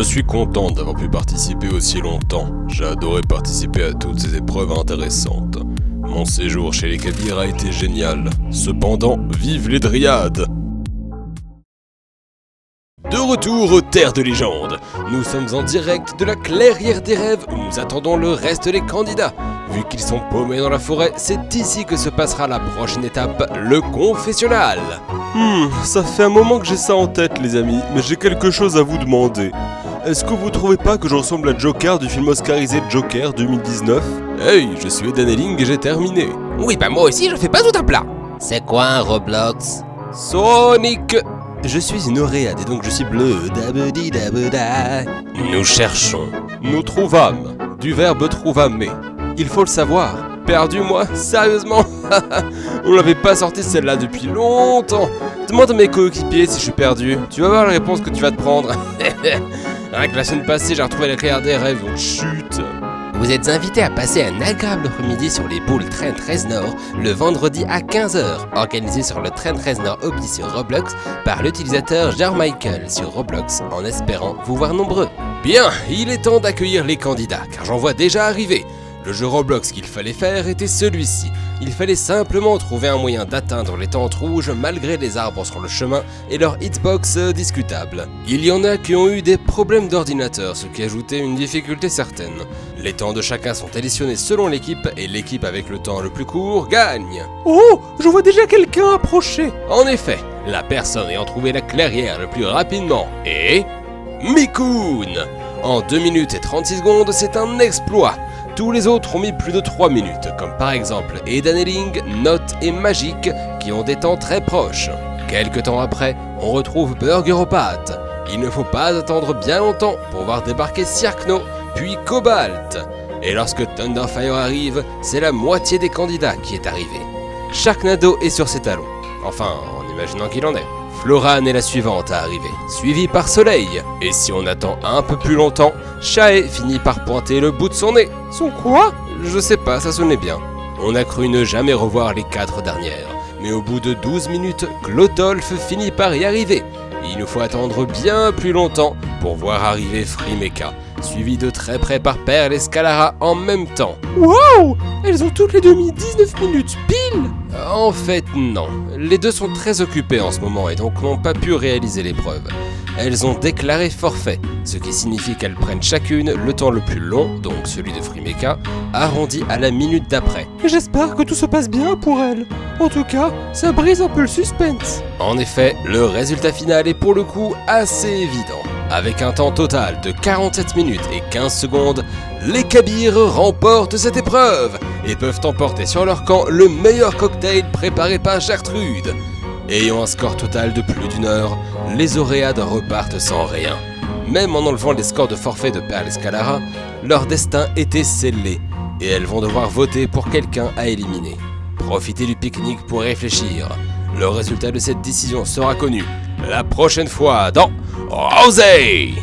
Je suis content d'avoir pu participer aussi longtemps. J'ai adoré participer à toutes ces épreuves intéressantes. Mon séjour chez les Kabyres a été génial. Cependant, vive les Dryades! De retour aux terres de légende, nous sommes en direct de la clairière des rêves où nous attendons le reste des candidats. Vu qu'ils sont paumés dans la forêt, c'est ici que se passera la prochaine étape, le confessionnal. Ça fait un moment que j'ai ça en tête les amis, mais j'ai quelque chose à vous demander. Est-ce que vous trouvez pas que je ressemble à Joker du film oscarisé Joker 2019 ? Hey, je suis Eden Helling et j'ai terminé. Oui, bah moi aussi je fais pas tout un plat. C'est quoi un Roblox? Sonic! Je suis une Oréade et donc je suis bleu. Nous cherchons, nous trouvâmes, du verbe trouvamer. Il faut le savoir. Perdu moi? Sérieusement? On l'avait pas sorti celle-là depuis longtemps. Demande à mes coéquipiers si je suis perdu. Tu vas voir la réponse que tu vas te prendre. Rien que la semaine passée, j'ai retrouvé la clairière des rêves, donc chut. Vous êtes invités à passer un agréable après-midi sur les boules Train 13 Nord le vendredi à 15h, organisé sur le Train 13 Nord Hobby sur Roblox par l'utilisateur Jarmichael sur Roblox, en espérant vous voir nombreux. Bien, il est temps d'accueillir les candidats, car j'en vois déjà arriver. Le jeu Roblox qu'il fallait faire était celui-ci. Il fallait simplement trouver un moyen d'atteindre les tentes rouges malgré les arbres sur le chemin et leur hitbox discutable. Il y en a qui ont eu des problèmes d'ordinateur, ce qui ajoutait une difficulté certaine. Les temps de chacun sont additionnés selon l'équipe et l'équipe avec le temps le plus court gagne. Oh, je vois déjà quelqu'un approcher. En effet, la personne ayant trouvé la clairière le plus rapidement est... Mikoun. En 2 minutes et 36 secondes, c'est un exploit. Tous les autres ont mis plus de 3 minutes, comme par exemple Eden Helling, Note et Magic, qui ont des temps très proches. Quelques temps après, on retrouve Burger aux pâtes. Il ne faut pas attendre bien longtemps pour voir débarquer Cirkno, puis Cobalt. Et lorsque Thunderfire arrive, c'est la moitié des candidats qui est arrivé. Sharknado est sur ses talons, enfin en imaginant qu'il en est. Floran est la suivante à arriver, suivie par Soleil. Et si on attend un peu plus longtemps, Shae finit par pointer le bout de son nez. Son quoi? Je sais pas, ça sonnait bien. On a cru ne jamais revoir les 4 dernières. Mais au bout de 12 minutes, Glotolf finit par y arriver. Il nous faut attendre bien plus longtemps pour voir arriver Frimeka, suivi de très près par Perle et Scalara en même temps. Waouh! Elles ont toutes les deux mis 19 minutes pile! En fait, non. Les deux sont très occupées en ce moment et donc n'ont pas pu réaliser l'épreuve. Elles ont déclaré forfait, ce qui signifie qu'elles prennent chacune le temps le plus long, donc celui de Frimeka, arrondi à la minute d'après. J'espère que tout se passe bien pour elles. En tout cas, ça brise un peu le suspense. En effet, le résultat final est pour le coup assez évident. Avec un temps total de 47 minutes et 15 secondes, les Kabyres remportent cette épreuve et peuvent emporter sur leur camp le meilleur cocktail préparé par Gertrude. Ayant un score total de plus d'1 heure, les Oréades repartent sans rien. Même en enlevant les scores de forfait de Perle et Scalara, leur destin était scellé et elles vont devoir voter pour quelqu'un à éliminer. Profitez du pique-nique pour réfléchir. Le résultat de cette décision sera connu la prochaine fois dans Rosé!